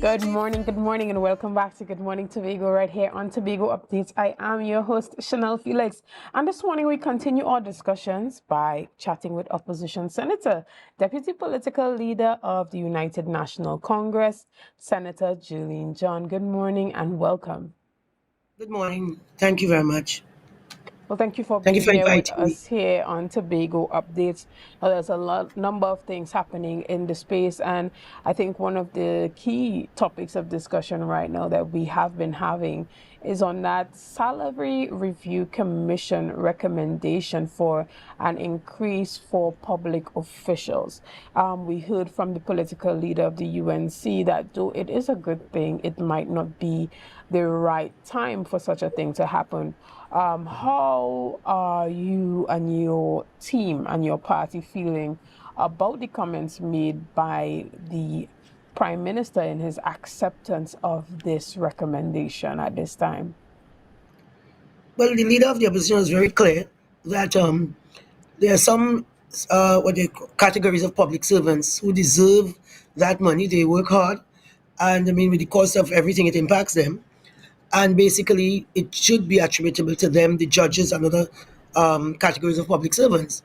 Good morning, and welcome back to Good Morning Tobago right here on Tobago Updates. I am your host, Shenell Felix, and this morning we continue our discussions by chatting with Opposition Senator, Deputy Political Leader of the United National Congress, Senator Jearlean. John, good morning and welcome. Good morning. Thank you very much. Well, thank you for Thank you being for here with inviting me. us here on Tobago Updates. There's a number of things happening in the space, and I think one of the key topics of discussion right now that we have been having is on that Salary Review Commission recommendation for an increase for public officials. We heard from the political leader of the UNC that though it is a good thing, it might not be the right time for such a thing to happen. How are you and your team and your party feeling about the comments made by the Prime Minister in his acceptance of this recommendation at this time? Well, the leader of the opposition was very clear that there are some what they call categories of public servants who deserve that money. They work hard, and I mean, with the cost of everything, it impacts them. And basically, it should be attributable to them, the judges, and other categories of public servants.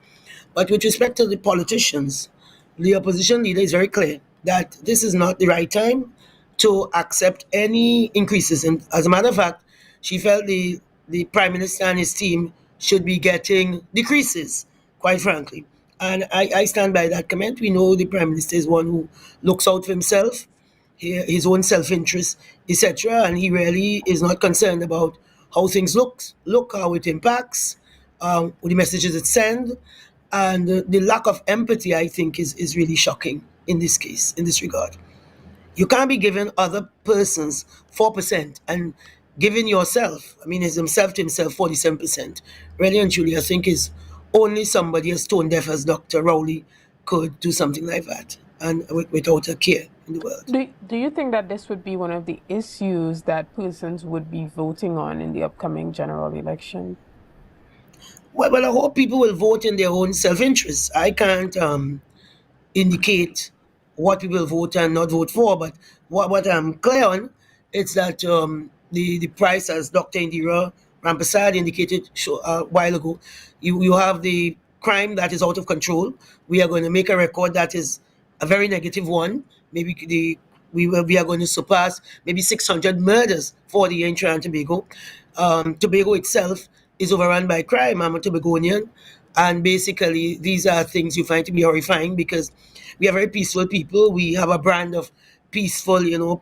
But with respect to the politicians, the opposition leader is very clear that this is not the right time to accept any increases. And as a matter of fact, she felt the prime minister and his team should be getting decreases, quite frankly. And I stand by that comment. We know the prime minister is one who looks out for himself, his own self-interest, etc. And he really is not concerned about how things look how it impacts, the messages it sends, and the lack of empathy, I think, is really shocking in this case, in this regard. You can't be giving other persons 4% and giving yourself, I mean, it's himself to himself 47%. Really and truly, I think is only somebody as tone deaf as Dr. Rowley could do something like that, and without a care in the world. Do you think that this would be one of the issues that persons would be voting on in the upcoming general election? Well, I hope people will vote in their own self-interest. I can't indicate what we will vote and not vote for. But what I'm clear on is that the price, as Dr. Indira Rampasad indicated a while ago, you have the crime that is out of control. We are going to make a record that is a very negative one. Maybe we are going to surpass maybe 600 murders for the year in Trinidad and Tobago. Tobago itself is overrun by crime. I'm a Tobagonian. And basically, these are things you find to be horrifying because we are very peaceful people. We have a brand of peaceful,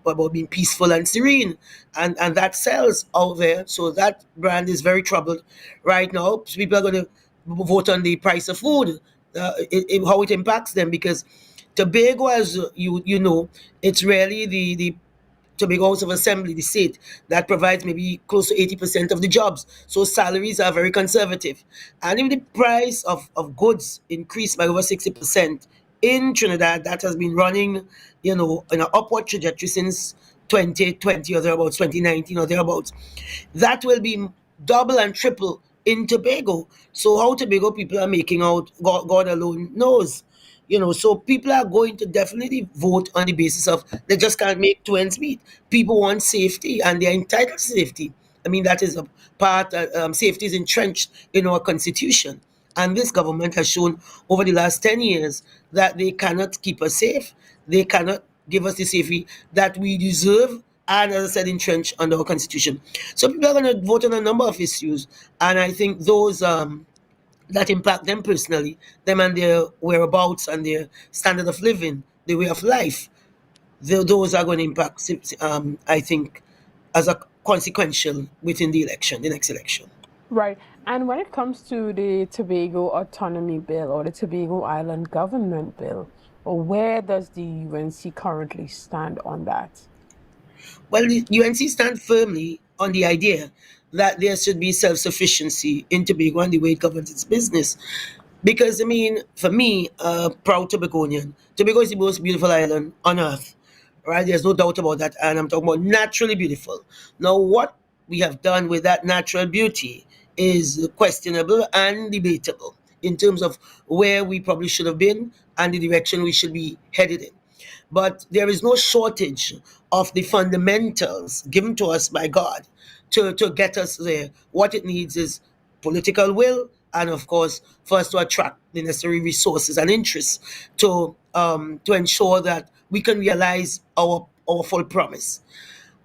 about being peaceful and serene. And that sells out there. So that brand is very troubled right now. People are going to vote on the price of food, how it impacts them, because Tobago, as you know, it's really the Tobago House of Assembly, the state, that provides maybe close to 80% of the jobs. So salaries are very conservative. And if the price of goods increased by over 60% in Trinidad, that has been running, in an upward trajectory since 2020 or thereabouts, 2019 or thereabouts, that will be double and triple in Tobago. So how Tobago people are making out, God alone knows. So people are going to definitely vote on the basis of they just can't make two ends meet. People want safety and they're entitled to safety. I mean, that is a part, safety is entrenched in our constitution. And this government has shown over the last 10 years that they cannot keep us safe. They cannot give us the safety that we deserve and, as I said, entrenched under our constitution. So people are going to vote on a number of issues. And I think those that impact them personally, them and their whereabouts and their standard of living, their way of life, those are going to impact, I think, as a consequential within the election, the next election. Right. And when it comes to the Tobago Autonomy Bill or the Tobago Island Government Bill, where does the UNC currently stand on that? Well, the UNC stands firmly on the idea that there should be self-sufficiency in Tobago and the way it governs its business. Because, I mean, for me, proud Tobagonian, Tobago is the most beautiful island on earth, right? There's no doubt about that. And I'm talking about naturally beautiful. Now, what we have done with that natural beauty is questionable and debatable in terms of where we probably should have been and the direction we should be headed in. But there is no shortage of the fundamentals given to us by God to get us there. What it needs is political will, and of course, for us to attract the necessary resources and interests to ensure that we can realize our full promise.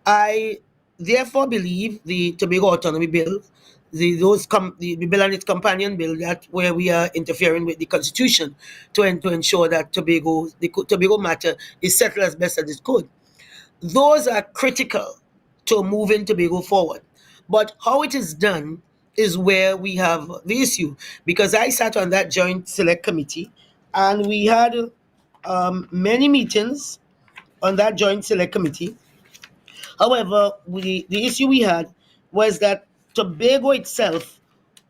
I therefore believe the Tobago Autonomy Bill, the bill and its companion bill, that where we are interfering with the Constitution to ensure that Tobago matter is settled as best as it could. Those are critical to moving Tobago forward. But how it is done is where we have the issue. Because I sat on that joint select committee, and we had many meetings on that joint select committee. However, the issue we had was that Tobago itself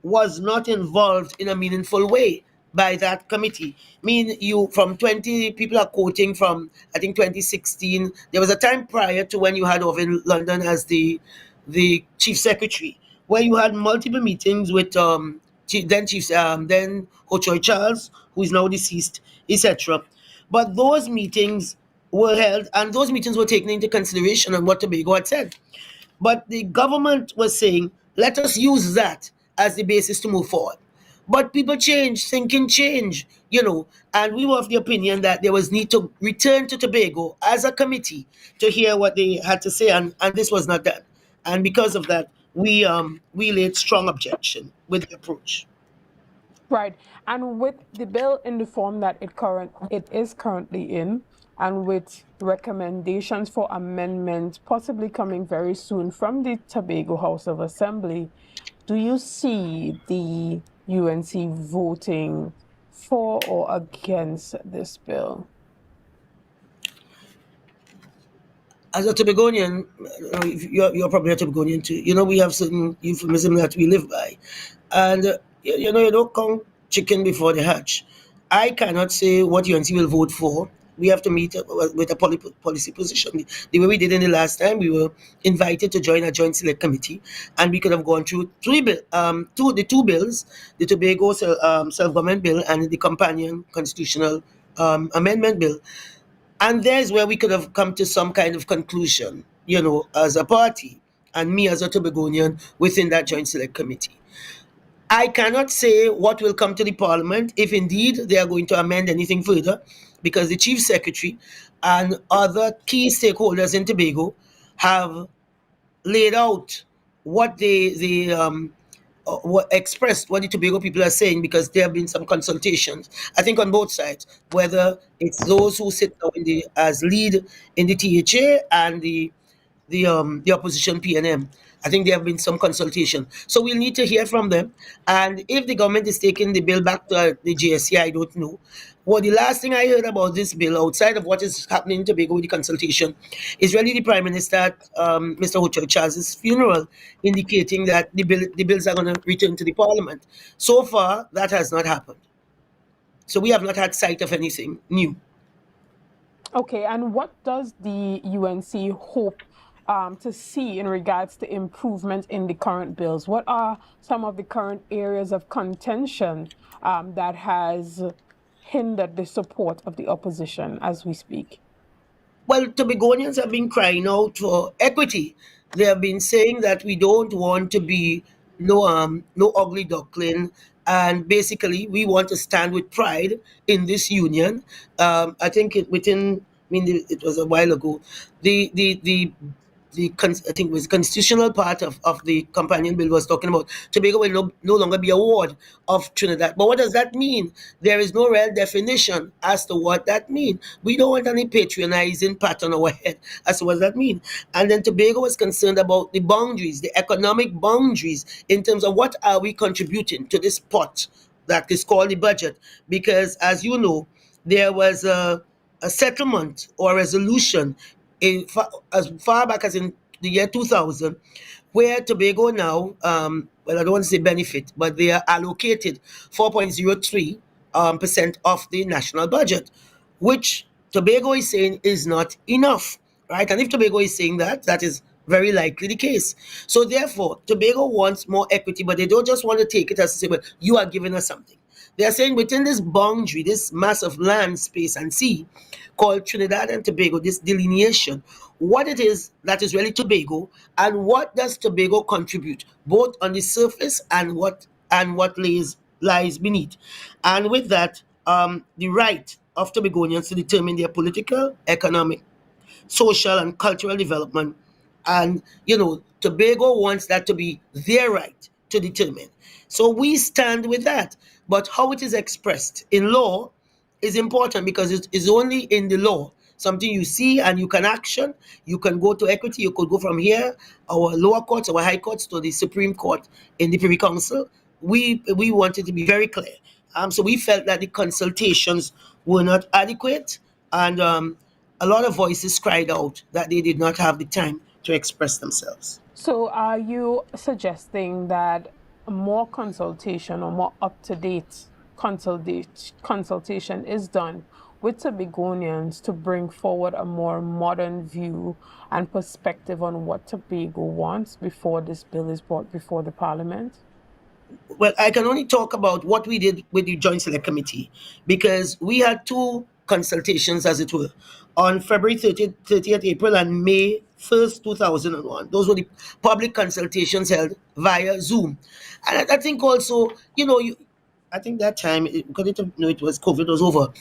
was not involved in a meaningful way by that committee. I mean, you from 20 people are quoting from, I think, 2016. There was a time prior to when you had over in London as the chief secretary, where you had multiple meetings with then Hochoy Charles, who is now deceased, etc. But those meetings were held, and those meetings were taken into consideration on what Tobago had said. But the government was saying, let us use that as the basis to move forward. But people change, thinking change, and we were of the opinion that there was need to return to Tobago as a committee to hear what they had to say, and this was not done. And because of that, we laid strong objection with the approach. Right. And with the bill in the form that it is currently in, and with recommendations for amendments possibly coming very soon from the Tobago House of Assembly, do you see the UNC voting for or against this bill? As a Tobagonian, you're probably a Tobagonian too. We have certain euphemism that we live by, and you don't count chicken before they hatch. I cannot say what UNC will vote for. We have to meet with a policy position. The way we did in the last time, we were invited to join a joint select committee, and we could have gone through the two bills, the Tobago self-government bill and the companion constitutional amendment bill. And there's where we could have come to some kind of conclusion, as a party, and me as a Tobagonian within that joint select committee. I cannot say what will come to the parliament if indeed they are going to amend anything further, because the chief secretary and other key stakeholders in Tobago have laid out what what expressed what the Tobago people are saying, because there have been some consultations, I think, on both sides, whether it's those who sit now as lead in the THA and the opposition PNM. I think there have been some consultation. So we'll need to hear from them. And if the government is taking the bill back to the JSC, I don't know. Well, the last thing I heard about this bill, outside of what is happening in Tobago with the consultation, is really the Prime Minister at Mr. Hochoy Charles's funeral, indicating that the bills are going to return to the Parliament. So far, that has not happened. So we have not had sight of anything new. Okay, and what does the UNC hope to see in regards to improvement in the current bills? What are some of the current areas of contention that has hindered the support of the opposition as we speak? Well, Tobagonians have been crying out for equity. They have been saying that we don't want to be no ugly duckling, and basically we want to stand with pride in this union. I think it was a while ago. I think it was constitutional part of the companion bill was talking about Tobago will no longer be a ward of Trinidad. But what does that mean? There is no real definition as to what that means. We don't want any patronizing pat on our head as to what that means. And then Tobago was concerned about the boundaries, the economic boundaries, in terms of what are we contributing to this pot that is called the budget. Because as you know, there was a settlement or a resolution as far back as in the year 2000, where Tobago now, well, I don't want to say benefit, but they are allocated 4.03% of the national budget, which Tobago is saying is not enough, right? And if Tobago is saying that, that is very likely the case. So therefore, Tobago wants more equity, but they don't just want to take it as to say, well, you are giving us something. They are saying within this boundary, this mass of land, space, and sea called Trinidad and Tobago, this delineation, what it is that is really Tobago, and what does Tobago contribute, both on the surface and what lies beneath. And with that, the right of Tobagonians to determine their political, economic, social and cultural development. And, Tobago wants that to be their right to determine. So we stand with that. But how it is expressed in law is important because it is only in the law. Something you see and you can action, you can go to equity, you could go from here, our lower courts, our high courts to the Supreme Court in the Privy Council. We wanted to be very clear. So we felt that the consultations were not adequate, and a lot of voices cried out that they did not have the time to express themselves. So, are you suggesting that more consultation or more up to date consultation is done with Tobagonians to bring forward a more modern view and perspective on what Tobago wants before this bill is brought before the Parliament? Well, I can only talk about what we did with the Joint Select Committee because we had two consultations, as it were, on February 30th April and May 1st, 2001. Those were the public consultations held via Zoom. And I think also, I think that time, because it was COVID was over,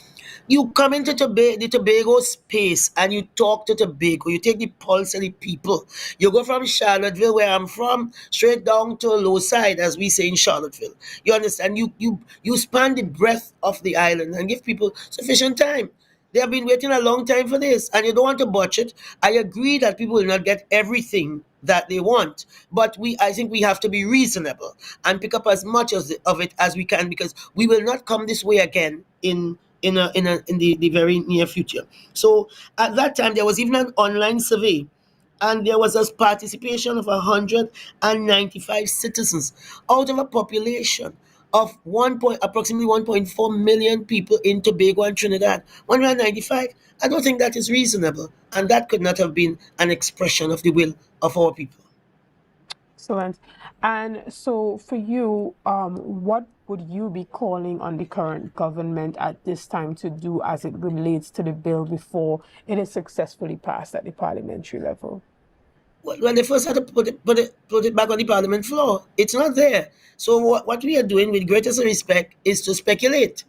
you come into the Tobago space and you talk to Tobago. You take the pulse of the people. You go from Charlottesville, where I'm from, straight down to low side, as we say in Charlottesville. You understand? You span the breadth of the island and give people sufficient time. They have been waiting a long time for this, and you don't want to botch it. I agree that people will not get everything that they want, but I think we have to be reasonable and pick up as much of it as we can, because we will not come this way again in the very near future. So at that time, there was even an online survey, and there was a participation of 195 citizens out of a population of approximately 1.4 million people in Tobago and Trinidad. 195. I don't think that is reasonable, and that could not have been an expression of the will of our people. Excellent. And so, for you, what would you be calling on the current government at this time to do as it relates to the bill before it is successfully passed at the parliamentary level? Well, they first had to put it back on the parliament floor. It's not there. So what we are doing, with greatest respect, is to speculate,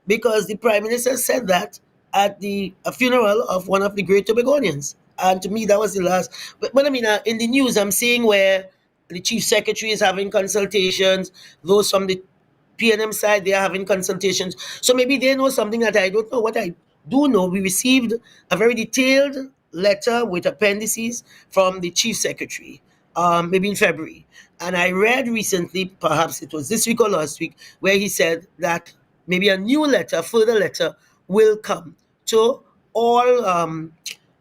because the prime minister said that at the funeral of one of the great Tobagonians, and to me that was the last. But I mean, in the news, I'm seeing where the chief secretary is having consultations. Those from the PNM side, they are having consultations. So maybe they know something that I don't know. What I do know, we received a very detailed letter with appendices from the chief secretary, maybe in February. And I read recently, perhaps it was this week or last week, where he said that maybe a new letter, further letter, will come to all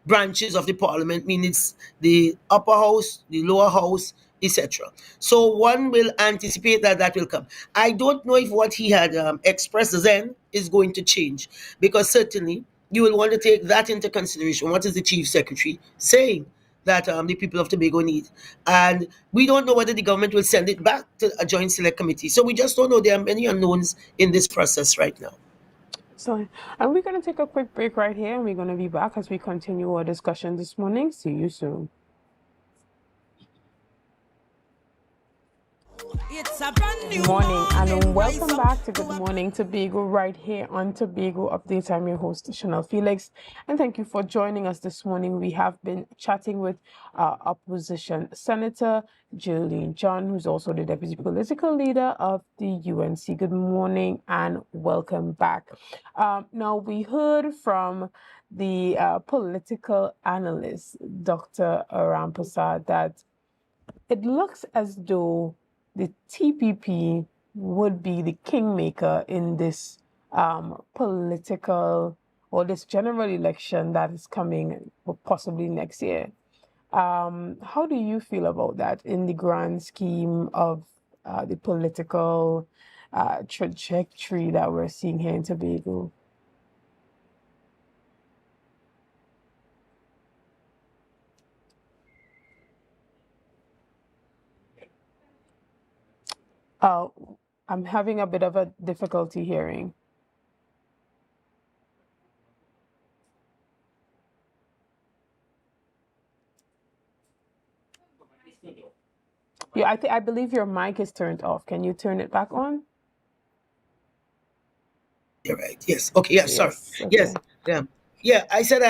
branches of the parliament, meaning it's the upper house, the lower house, etc. So one will anticipate that that will come. I don't know if what he had expressed then is going to change, because certainly you will want to take that into consideration. What is the chief secretary saying that the people of Tobago need? And we don't know whether the government will send it back to a joint select committee. So we just don't know. There are many unknowns in this process right now. So, and we're going to take a quick break right here, and we're going to be back as we continue our discussion this morning. See you soon. It's a brand new Good morning and welcome rise up. back to Good Morning Tobago right here on Tobago Updates. I'm your host, Shenell Felix, and thank you for joining us this morning. We have been chatting with opposition Senator Jearlean John, who's also the deputy political leader of the UNC. Good morning and welcome back. Now, we heard from the political analyst, Dr. Arampasa, that it looks as though the TPP would be the kingmaker in this political or this general election that is coming possibly next year. How do you feel about that in the grand scheme of the political trajectory that we're seeing here in Tobago? Uh, I'm having a bit of a difficulty hearing. Yeah, I believe your mic is turned off. Can you turn it back on? You're right. Yes. Okay. Yeah. Sorry. Yes. Yes. Okay. Yeah. Yeah. I said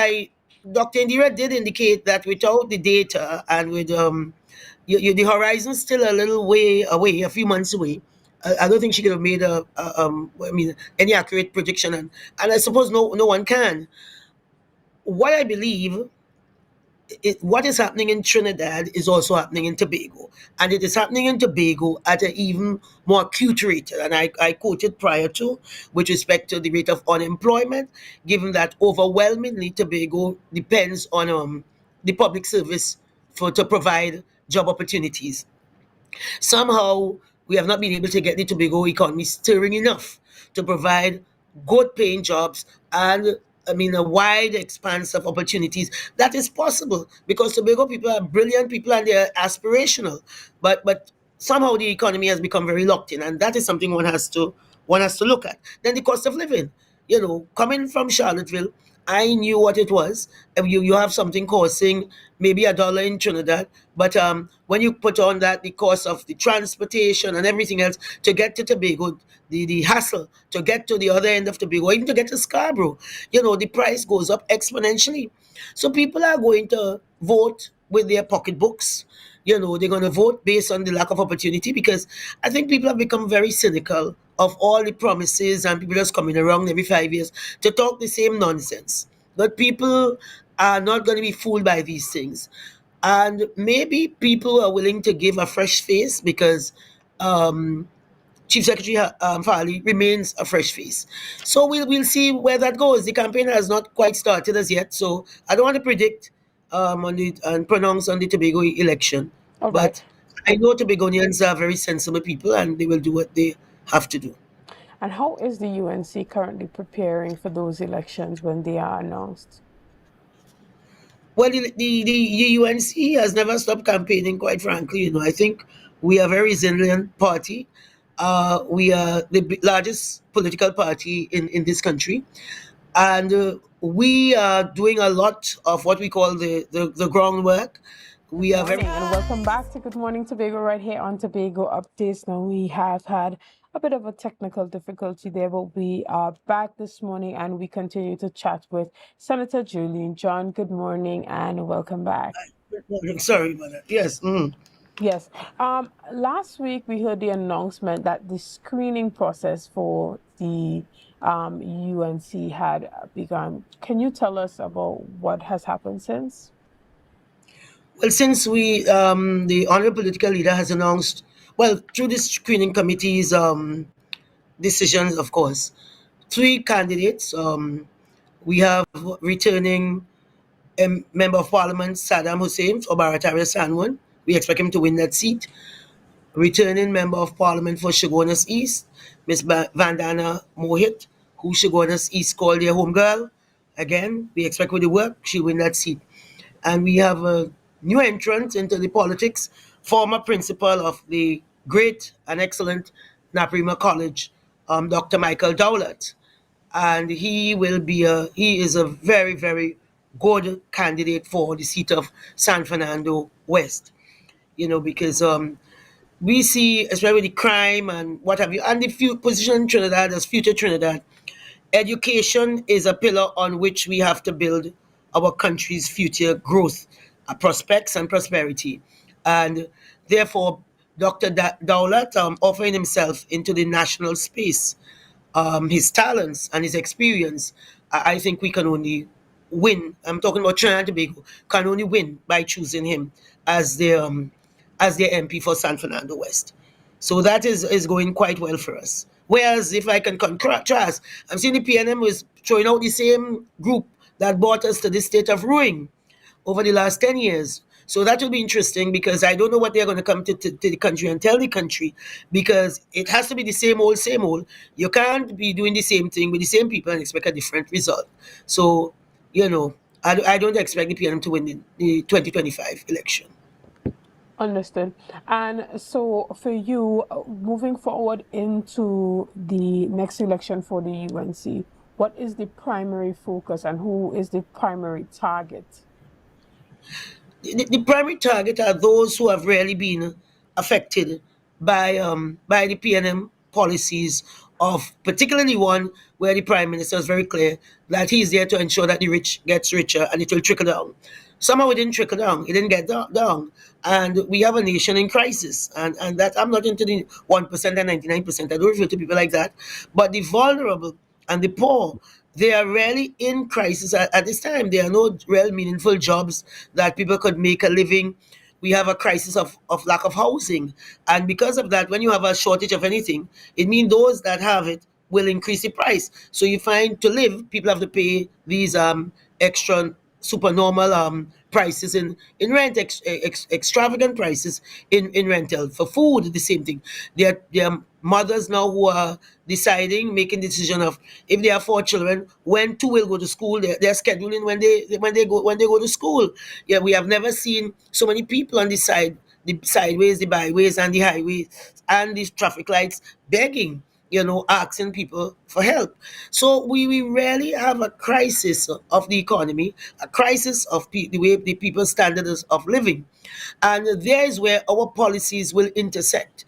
Dr. Indira did indicate that without the data and with the horizon still a little way away, a few months away. I don't think she could have made I mean, any accurate prediction, and I suppose no one can. What I believe what is happening in Trinidad is also happening in Tobago. And it is happening in Tobago at an even more acute rate. And I quoted prior to, with respect to the rate of unemployment, given that overwhelmingly Tobago depends on the public service to provide job opportunities. Somehow, we have not been able to get the Tobago economy stirring enough to provide good paying jobs and I mean a wide expanse of opportunities that is possible because Tobago people are brilliant people and they're aspirational. But somehow the economy has become very locked in and that is something one has to look at. Then the cost of living. You know, coming from Charlottesville, I knew what it was. You have something costing maybe $1 in Trinidad, but when you put on that the cost of the transportation and everything else to get to Tobago, the hassle to get to the other end of Tobago, even to get to Scarborough, you know, the price goes up exponentially. So people are going to vote with their pocketbooks. You know, they're going to vote based on the lack of opportunity because I think people have become very cynical of all the promises and people just coming around every 5 years to talk the same nonsense. But people are not going to be fooled by these things. And maybe people are willing to give a fresh face because um, Chief Secretary Fali remains a fresh face. So we'll see where that goes. The campaign has not quite started as yet, so I don't want to predict on the and pronounce on the Tobago election. All right. But I know Tobagonians are very sensible people, and they will do what they have to do. And how is the UNC currently preparing for those elections when they are announced? Well, the UNC has never stopped campaigning, quite frankly. You know, I think we are a very resilient party. We are the largest political party in this country. And we are doing a lot of what we call the groundwork. We Good are very morning and welcome back to Good Morning Tobago right here on Tobago Updates. Now we have had a bit of a technical difficulty there, but we are back this morning and we continue to chat with Senator Jearlean. John, good morning and welcome back. sorry about that. Yes. Yes. Last week we heard the announcement that the screening process for the UNC had begun. Can you tell us about what has happened since? Well, since the honorable political leader has announced, well, through the screening committee's decisions, of course, three candidates. We have returning Member of Parliament Saddam Hussein for Barataria Sanwan. We expect him to win that seat. Returning Member of Parliament for Shogunas East, Ms. Vandana Mohit, who Shogunas East called their home girl. Again, we expect with the work, she'll win that seat. And we have a new entrant into the politics, former principal of the great and excellent Naprima College, Dr. Michael Dowlett. And he is a very, very good candidate for the seat of San Fernando West. You know, because we see, especially with the crime and what have you, and the position in Trinidad as future Trinidad, education is a pillar on which we have to build our country's future growth, prospects, and prosperity. And therefore, Dr. Dowlat offering himself into the national space, his talents and his experience, I think we can only win. I'm talking about Trinidad and Tobago, can only win by choosing him as their MP for San Fernando West. So that is going quite well for us. Whereas if I can contrast, I'm seeing the PNM was throwing out the same group that brought us to this state of ruin over the last 10 years. So that will be interesting because I don't know what they're going to come to the country and tell the country because it has to be the same old, same old. You can't be doing the same thing with the same people and expect a different result. So, you know, I don't expect the PNM to win the 2025 election. Understood. And so, for you, moving forward into the next election for the UNC, what is the primary focus and who is the primary target? The primary target are those who have really been affected by the PNM policies of particularly one where the prime minister is very clear that he is there to ensure that the rich gets richer and it will trickle down. Somehow it didn't trickle down. It didn't get down. And we have a nation in crisis. And that I'm not into the 1% and 99%. I don't refer to people like that. But the vulnerable and the poor, they are really in crisis at this time. There are no real meaningful jobs that people could make a living. We have a crisis of lack of housing. And because of that, when you have a shortage of anything, it means those that have it will increase the price. So you find to live, people have to pay these extra supernormal prices in rent, extravagant prices in rental. For food, the same thing. There are mothers now who are deciding, making decision of if they have 4 children, when two will go to school. They're scheduling when they go to school. Yeah, we have never seen so many people on the sideways, the byways, and the highways, and the traffic lights begging, asking people for help. So we really have a crisis of the economy, a crisis of the way the people's standards of living. And there is where our policies will intersect.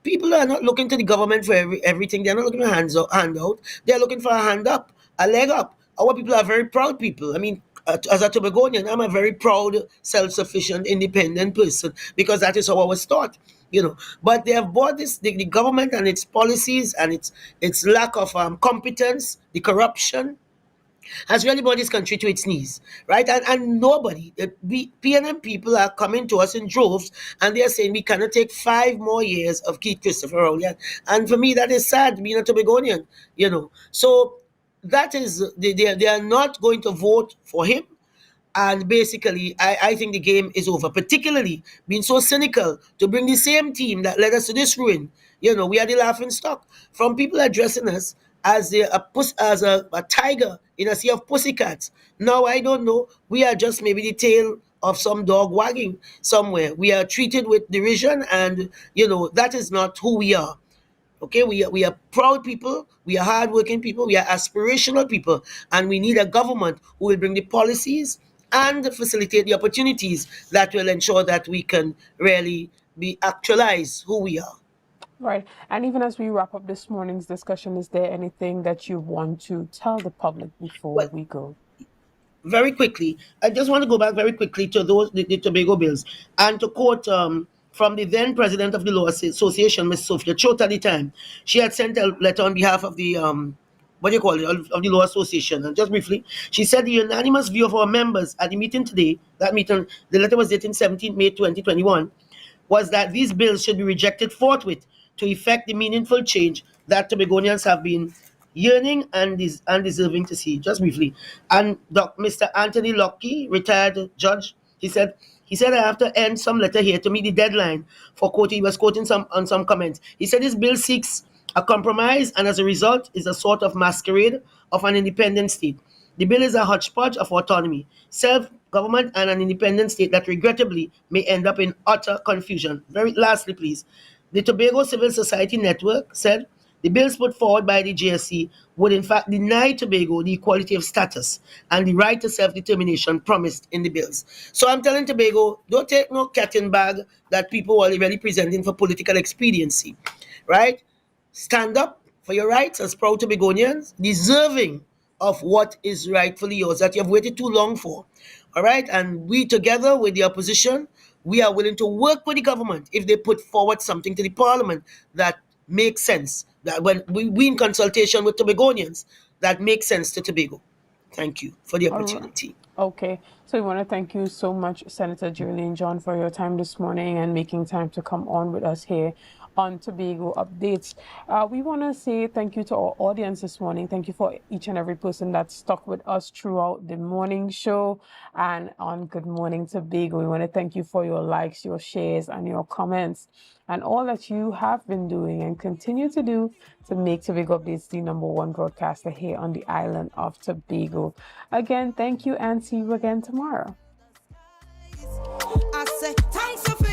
People are not looking to the government for everything. They're not looking for handout. They're looking for a hand up, a leg up. Our people are very proud people. I mean, as a Tobagonian, I'm a very proud, self-sufficient, independent person because that is how I was taught. But they have bought the government and its policies and its lack of competence, the corruption, has really brought this country to its knees, right? And nobody, PNM people are coming to us in droves, and they are saying we cannot take 5 more years of Keith Christopher Rowland. And for me, that is sad, being a Tobagonian. So that is, they are not going to vote for him. And basically, I think the game is over, particularly being so cynical to bring the same team that led us to this ruin. We are the laughing stock from people addressing us as a tiger in a sea of pussycats. Now, I don't know. We are just maybe the tail of some dog wagging somewhere. We are treated with derision, and, that is not who we are. Okay, we are proud people, we are hardworking people, we are aspirational people, and we need a government who will bring the policies and facilitate the opportunities that will ensure that we can really be actualize who we are. Right. And even as we wrap up this morning's discussion, is there anything that you want to tell the public before Well, we go? very quickly, I just want to go back very quickly to the Tobago bills and to quote from the then president of the Law Association, Ms. Sophia Chota at the time. She had sent a letter on behalf of the what do you call it, of the Law Association. And just briefly, she said the unanimous view of our members at the meeting today, that meeting, the letter was dated 17 May 2021, was that these bills should be rejected forthwith to effect the meaningful change that Tobagonians have been yearning and deserving to see. Just briefly. And Mr. Anthony Lockie, retired judge, he said I have to end some letter here to meet the deadline for quoting. He was quoting some comments. He said this bill seeks a compromise and as a result is a sort of masquerade of an independent state. The bill is a hodgepodge of autonomy, self-government, and an independent state that regrettably may end up in utter confusion. Very lastly, please. The Tobago Civil Society Network said the bills put forward by the JSC would in fact deny Tobago the equality of status and the right to self-determination promised in the bills. So I'm telling Tobago, don't take no cat in bag that people are already presenting for political expediency, right? Stand up for your rights as proud Tobagonians, deserving of what is rightfully yours that you have waited too long for. All right? And we, together with the opposition, we are willing to work with the government if they put forward something to the parliament that makes sense. That when we in consultation with Tobagonians, that makes sense to Tobago. Thank you for the All right. opportunity. Okay. So we want to thank you so much, Senator Jearlean John, for your time this morning and making time to come on with us here on Tobago Updates. We want to say thank you to our audience this morning. Thank you for each and every person that stuck with us throughout the morning show and on Good Morning Tobago. We want to thank you for your likes, your shares, and your comments, and all that you have been doing and continue to do to make Tobago Updates the #1 broadcaster here on the island of Tobago. Again, thank you and see you again tomorrow. I say, thanks for